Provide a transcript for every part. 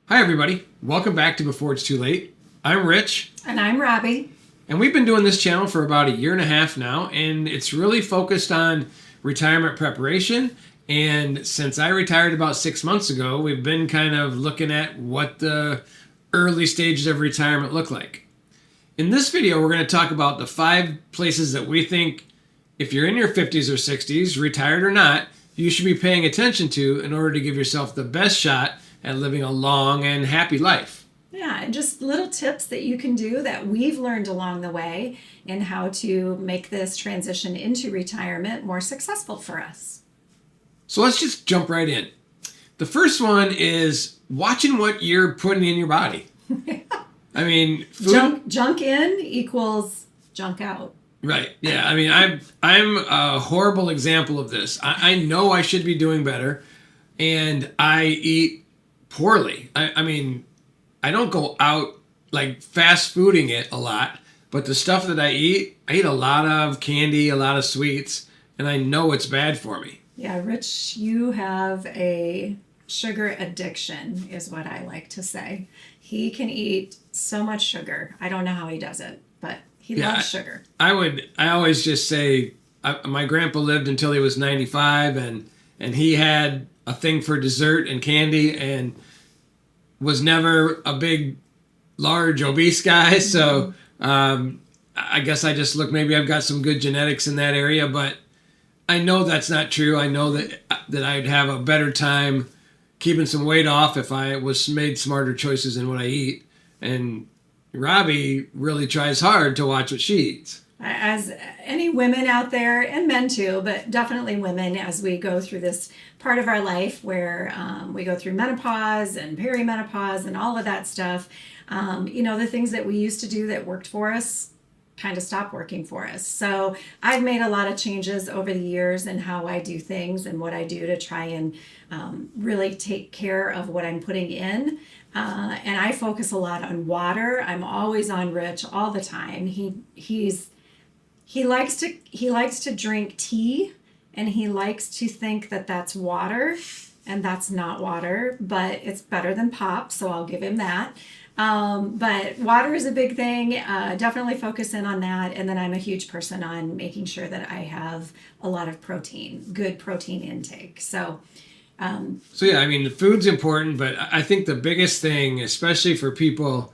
Hi, everybody. Welcome back to Before It's Too Late. I'm Rich. And I'm Robbie. And we've been doing this channel for about a year and a half now, and it's really focused on retirement preparation. And since I retired about 6 months ago, we've been kind of looking at what the early stages of retirement look like. In this video, we're going to talk about the 5 places that we think, if you're in your 50s or 60s, retired or not, you should be paying attention to in order to give yourself the best shot at living a long and happy life. Yeah, and just little tips that you can do that we've learned along the way in how to make this transition into retirement more successful for us. So let's just jump right in. The first one is watching what you're putting in your body. I mean, junk in equals junk out. Right. Yeah. I mean, I'm a horrible example of this. I know I should be doing better, and I eat poorly. I mean, I don't go out like fast fooding it a lot, but the stuff that I eat a lot of candy, a lot of sweets, and I know it's bad for me. Yeah, Rich, you have a sugar addiction, is what I like to say. He can eat so much sugar. I don't know how he does it, but he loves sugar. I always just say, my grandpa lived until he was 95, and he had a thing for dessert and candy, and was never a big, large, obese guy. So I guess I just look, maybe I've got some good genetics in that area, but I know that's not true. I know that I'd have a better time keeping some weight off if I was made smarter choices in what I eat. And Robbie really tries hard to watch what she eats. As any women out there, and men too, but definitely women, as we go through this part of our life where we go through menopause and perimenopause and all of that stuff, the things that we used to do that worked for us kind of stopped working for us. So I've made a lot of changes over the years in how I do things and what I do to try and really take care of what I'm putting in. And I focus a lot on water. I'm always on Rich all the time. He likes to drink tea, and he likes to think that that's water, and that's not water, but it's better than pop, so I'll give him that. But water is a big thing. Definitely focus in on that. And then I'm a huge person on making sure that I have a lot of protein, good protein intake. So yeah, I mean, the food's important, but I think the biggest thing, especially for people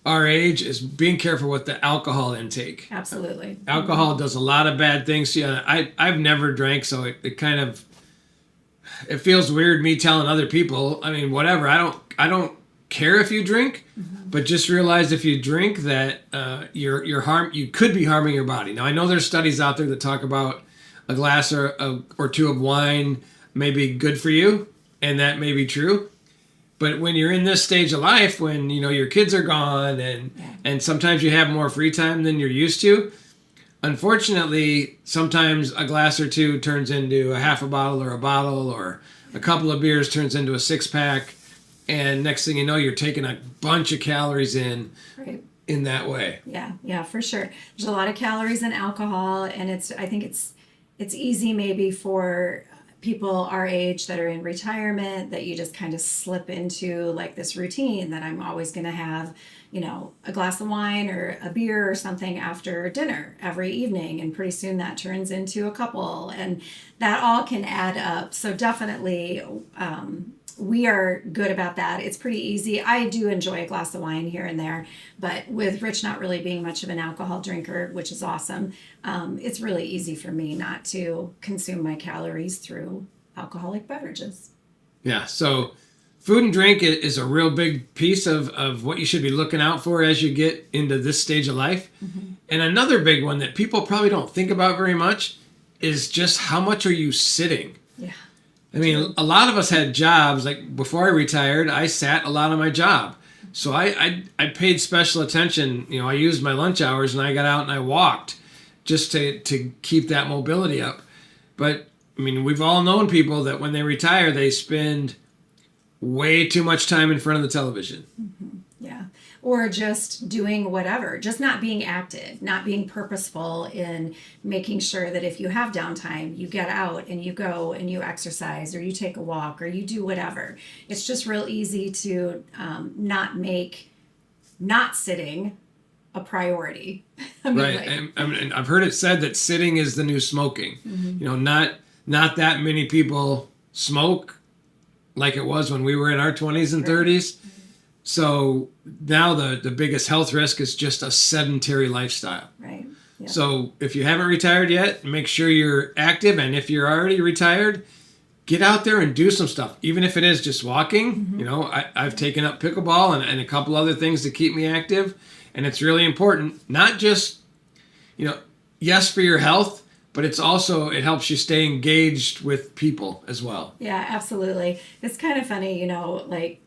our age, is being careful with the alcohol intake. Absolutely. Alcohol does a lot of bad things. Yeah, I've never drank, so it kind of, it feels weird me telling other people. I mean, whatever. I don't care if you drink, but just realize if you drink that you could be harming your body. Now, I know there's studies out there that talk about a glass or two of wine may be good for you, and that may be true. But when you're in this stage of life, when your kids are gone and sometimes you have more free time than you're used to, unfortunately, sometimes a glass or two turns into a half a bottle or a couple of beers turns into a 6-pack, and next thing you know, you're taking a bunch of calories in that way. Yeah, for sure. There's a lot of calories in alcohol, and I think it's easy maybe for people our age that are in retirement that you just kind of slip into like this routine that I'm always going to have, a glass of wine or a beer or something after dinner every evening. And pretty soon that turns into a couple, and that all can add up. So definitely, we are good about that. It's pretty easy. I do enjoy a glass of wine here and there, but with Rich not really being much of an alcohol drinker, which is awesome, it's really easy for me not to consume my calories through alcoholic beverages. Yeah, so food and drink is a real big piece of what you should be looking out for as you get into this stage of life. And another big one that people probably don't think about very much is just how much are you sitting? Yeah. I mean, a lot of us had jobs. Like before I retired, I sat a lot on my job. So I paid special attention. I used my lunch hours and I got out and I walked just to keep that mobility up. But I mean, we've all known people that when they retire, they spend way too much time in front of the television. Yeah. or just doing whatever, just not being active, not being purposeful in making sure that if you have downtime, you get out and you go and you exercise or you take a walk or you do whatever. It's just real easy to not make not sitting a priority. I mean, right. And I've heard it said that sitting is the new smoking. You know, not that many people smoke like it was when we were in our 20s and 30s. So now the biggest health risk is just a sedentary lifestyle. Right. Yeah. So if you haven't retired yet, make sure you're active. And if you're already retired, get out there and do some stuff. Even if it is just walking, you know, I've taken up pickleball and a couple other things to keep me active. And it's really important, not just, you know, yes, for your health, but it's also, it helps you stay engaged with people as well. Yeah, absolutely. It's kind of funny, you know, like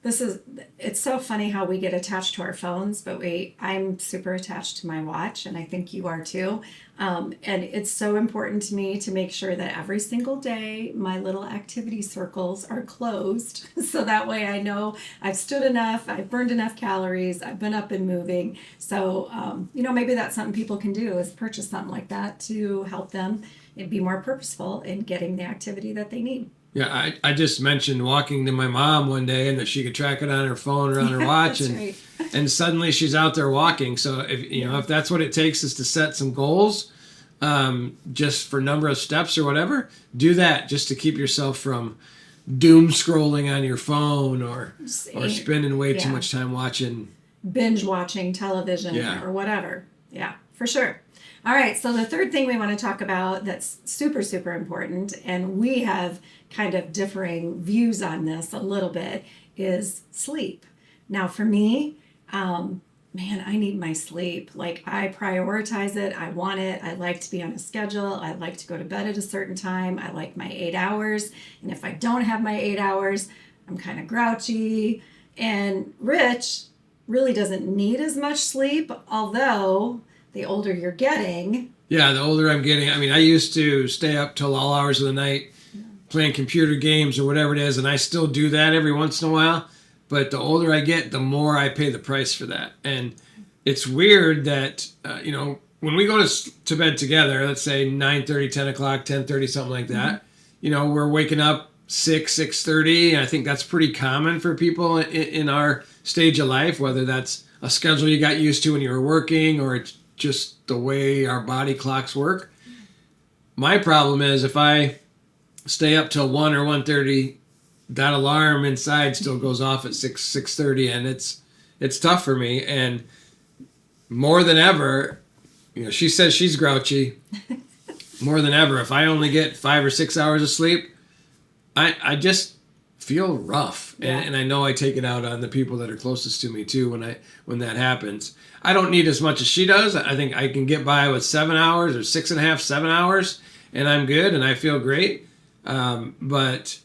it's so funny how we get attached to our phones, but I'm super attached to my watch, and I think you are too. And it's so important to me to make sure that every single day my little activity circles are closed. So that way I know I've stood enough, I've burned enough calories, I've been up and moving. So, you know, maybe that's something people can do is purchase something like that to help them and be more purposeful in getting the activity that they need. Yeah, I just mentioned walking to my mom one day and that she could track it on her phone or on her watch, and right. and suddenly she's out there walking. So if you know, if that's what it takes is to set some goals, just for number of steps or whatever, do that just to keep yourself from doom scrolling on your phone or spending way too much time watching, binge watching television or whatever. Yeah, for sure. All right, so the third thing we want to talk about that's super, super important, and we have kind of differing views on this a little bit, is sleep. Now, for me, man, I need my sleep. Like, I prioritize it. I want it. I like to be on a schedule. I like to go to bed at a certain time. I like my 8 hours. And if I don't have my 8 hours, I'm kind of grouchy. And Rich really doesn't need as much sleep, although the older you're getting. Yeah, the older I'm getting. I mean, I used to stay up till all hours of the night playing computer games or whatever it is, and I still do that every once in a while. But the older I get, the more I pay the price for that. And it's weird that, you know, when we go to bed together, let's say 9:30, 10 o'clock, 10:30, something like that, you know, we're waking up 6:30. And I think that's pretty common for people in our stage of life, whether that's a schedule you got used to when you were working or it's just the way our body clocks work. My problem is if I stay up till 1 or 1:30, that alarm inside still goes off at 6:30, and it's tough for me. And more than ever, you know, she says she's grouchy. More than ever, if I only get 5 or 6 hours of sleep, I just feel rough, and I know I take it out on the people that are closest to me too when that happens. I don't need as much as she does. I think I can get by with 7 hours or 6.5, 7 hours, and I'm good and I feel great. But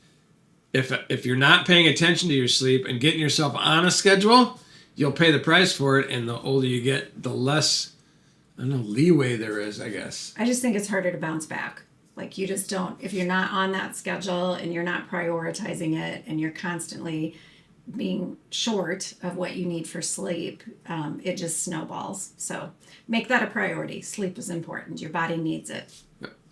if you're not paying attention to your sleep and getting yourself on a schedule, you'll pay the price for it. And the older you get, the less, I don't know, leeway there is, I guess. I just think it's harder to bounce back. Like, you just don't, if you're not on that schedule and you're not prioritizing it and you're constantly being short of what you need for sleep, it just snowballs. So make that a priority. Sleep is important. Your body needs it.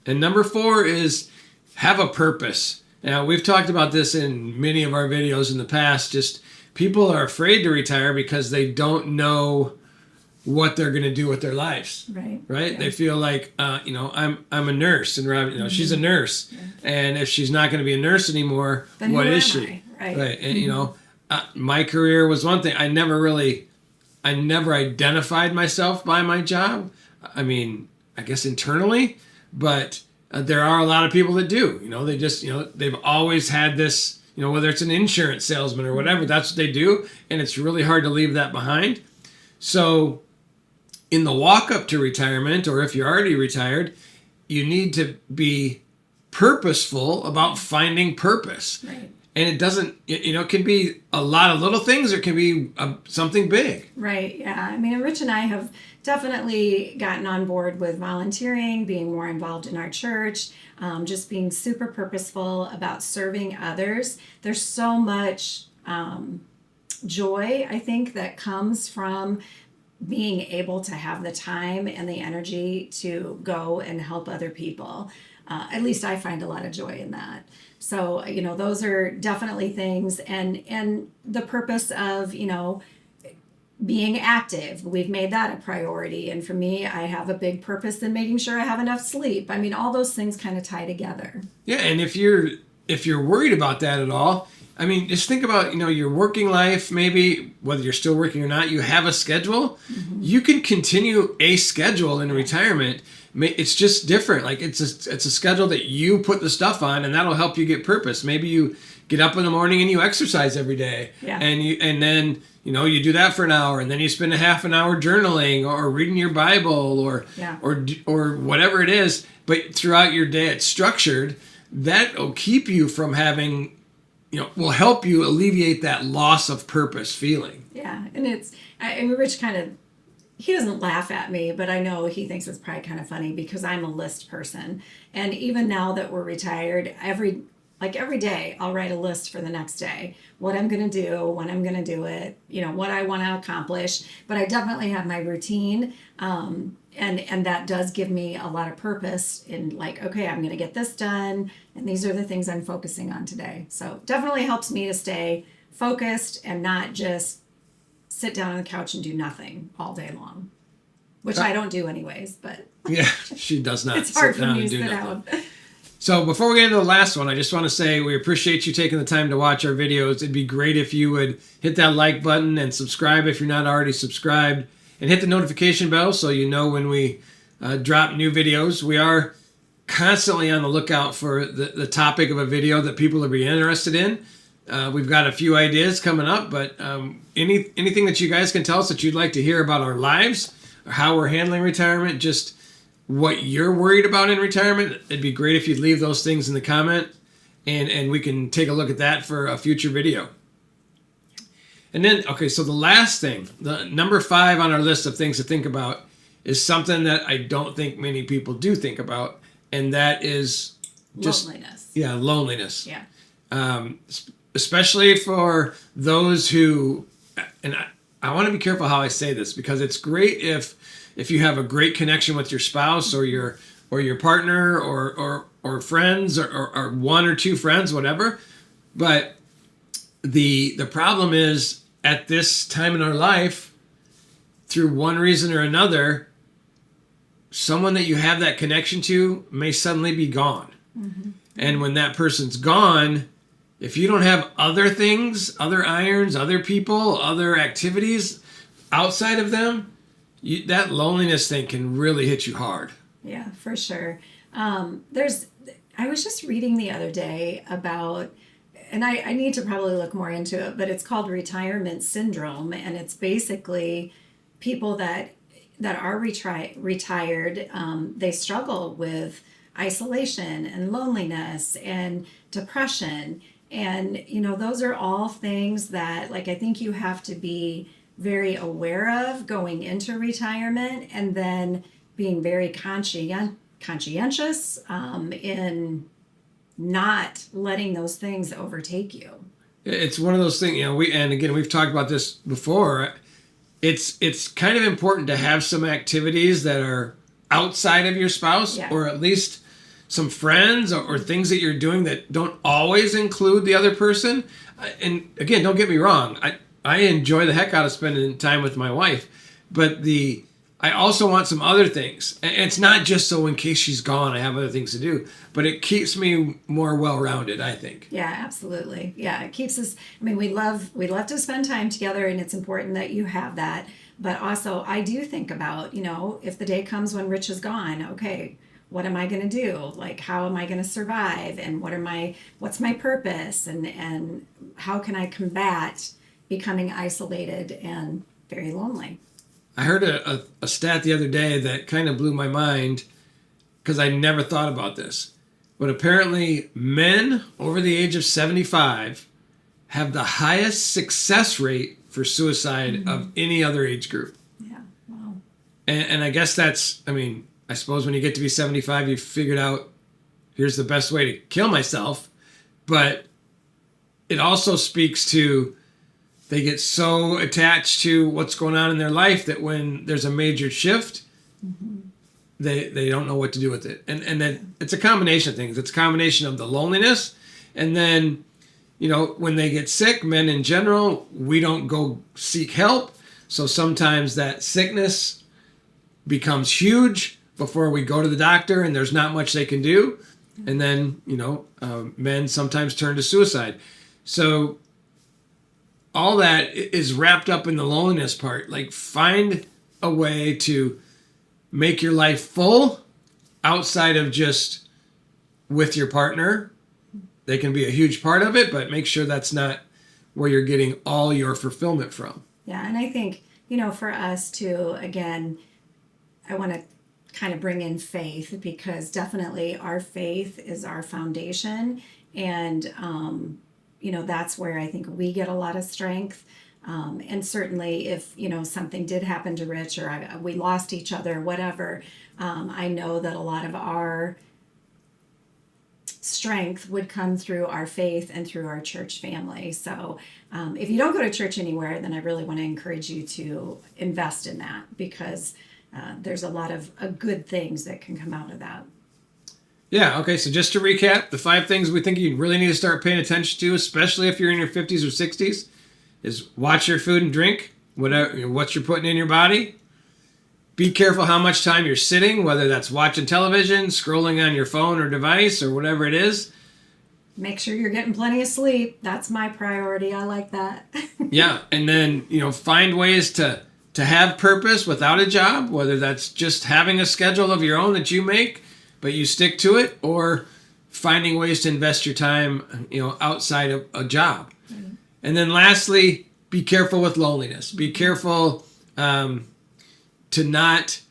And number 4 is have a purpose. Now, we've talked about this in many of our videos in the past. Just people are afraid to retire because they don't know what they're going to do with their lives. Right. Yeah. They feel like, you know, I'm a nurse, and Rob, you know, she's a nurse, and if she's not going to be a nurse anymore, then what is she? Right. And you know, my career was one thing. I never identified myself by my job. I mean, I guess internally, but there are a lot of people that do. You know, they just, you know, they've always had this, you know, whether it's an insurance salesman or whatever, that's what they do, and it's really hard to leave that behind. So in the walk up to retirement, or if you're already retired, you need to be purposeful about finding purpose. Right. And it doesn't, you know, it can be a lot of little things, or it can be something big. Right. Yeah. I mean, Rich and I have definitely gotten on board with volunteering, being more involved in our church, just being super purposeful about serving others. There's so much joy, I think, that comes from being able to have the time and the energy to go and help other people. At least I find a lot of joy in that. So, those are definitely things, and the purpose of, being active. We've made that a priority. And for me, I have a big purpose in making sure I have enough sleep. I mean, all those things kind of tie together. Yeah, and if you're worried about that at all, I mean, just think about, your working life, maybe whether you're still working or not, you have a schedule. Mm-hmm. You can continue a schedule in retirement. It's just different. Like it's a schedule that you put the stuff on, and that'll help you get purpose. Maybe you get up in the morning and you exercise every day. Yeah. And then you do that for an hour, and then you spend a half an hour journaling or reading your Bible or whatever it is. But throughout your day, it's structured. That'll keep you from having, will help you alleviate that loss of purpose feeling. Yeah, and Rich he doesn't laugh at me, but I know he thinks it's probably kind of funny because I'm a list person. And even now that we're retired, every day I'll write a list for the next day, what I'm going to do, when I'm going to do it, what I want to accomplish. But I definitely have my routine. And that does give me a lot of purpose in okay, I'm going to get this done. And these are the things I'm focusing on today. So definitely helps me to stay focused and not just sit down on the couch and do nothing all day long, which I don't do anyways, but yeah, she does not. It's hard for me to sit down. So before we get into the last one, I just want to say we appreciate you taking the time to watch our videos. It'd be great if you would hit that like button and subscribe if you're not already subscribed, and hit the notification bell so you know when we drop new videos. We are constantly on the lookout for the topic of a video that people will be interested in. We've got a few ideas coming up, but anything that you guys can tell us that you'd like to hear about our lives, or how we're handling retirement, just what you're worried about in retirement, it'd be great if you'd leave those things in the comment, and we can take a look at that for a future video. And then, okay, so the last thing, the number 5 on our list of things to think about, is something that I don't think many people do think about, and that is just loneliness. Yeah, loneliness. Yeah. Especially for those who, and I want to be careful how I say this, because it's great if you have a great connection with your spouse or your partner or friends or one or two friends, whatever. But the problem is, at this time in our life, through one reason or another, someone that you have that connection to may suddenly be gone. Mm-hmm. And when that person's gone, if you don't have other things, other irons, other people, other activities outside of them, that loneliness thing can really hit you hard. Yeah, for sure. I was just reading the other day about, and I need to probably look more into it, but it's called retirement syndrome, and it's basically people that are retired. They struggle with isolation and loneliness and depression. And, those are all things that, I think you have to be very aware of going into retirement, and then being very conscientious in not letting those things overtake you. It's one of those things, we've talked about this before. It's kind of important to have some activities that are outside of your spouse, yeah, or at least some friends or things that you're doing that don't always include the other person. And again, don't get me wrong. I enjoy the heck out of spending time with my wife, but I also want some other things. And it's not just so in case she's gone, I have other things to do, but it keeps me more well-rounded, I think. Yeah, absolutely. Yeah, it keeps us, we love to spend time together, and it's important that you have that. But also, I do think about, if the day comes when Rich is gone, okay, what am I going to do? How am I going to survive? And what's my purpose? And how can I combat becoming isolated and very lonely? I heard a stat the other day that kind of blew my mind, because I never thought about this. But apparently men over the age of 75 have the highest success rate for suicide, mm-hmm, of any other age group. Yeah, wow. And I guess that's, I suppose when you get to be 75, you've figured out, here's the best way to kill myself. But it also speaks to they get so attached to what's going on in their life that when there's a major shift, they don't know what to do with it. And then it's a combination of things. It's a combination of the loneliness, and then, you know, when they get sick, men in general, we don't go seek help. So sometimes that sickness becomes huge before we go to the doctor, and there's not much they can do. And then, you know, men sometimes turn to suicide. So all that is wrapped up in the loneliness part. Like, find a way to make your life full outside of just with your partner. They can be a huge part of it, but make sure that's not where you're getting all your fulfillment from. Yeah, and I think, you know, for us too, again, I want to kind of bring in faith, because definitely our faith is our foundation. And, you know, that's where I think we get a lot of strength. And certainly if, you know, something did happen to Rich, or we lost each other, whatever, I know that a lot of our strength would come through our faith and through our church family. So if you don't go to church anywhere, then I really want to encourage you to invest in that, because there's a lot of good things that can come out of that. Yeah, okay, so just to recap, the 5 things we think you really need to start paying attention to, especially if you're in your 50s or 60s, is watch your food and drink, whatever what you're putting in your body. Be careful how much time you're sitting, whether that's watching television, scrolling on your phone or device, or whatever it is. Make sure you're getting plenty of sleep. That's my priority. I like that. Yeah, and then, you know, find ways to have purpose without a job, whether that's just having a schedule of your own that you make, but you stick to it, or finding ways to invest your time, you know, outside of a job. Mm-hmm. And then lastly, be careful with loneliness. Be careful to not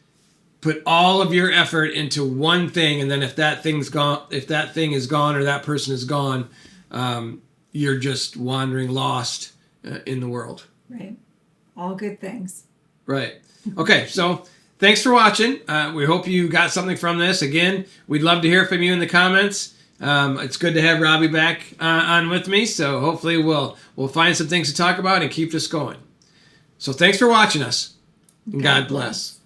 put all of your effort into one thing, and then if that thing is gone, or that person is gone, you're just wandering lost in the world. Right. All good things. Right. Okay, so thanks for watching. We hope you got something from this. Again, we'd love to hear from you in the comments. It's good to have Robbie back on with me, so hopefully we'll find some things to talk about and keep this going. So thanks for watching us. And God bless.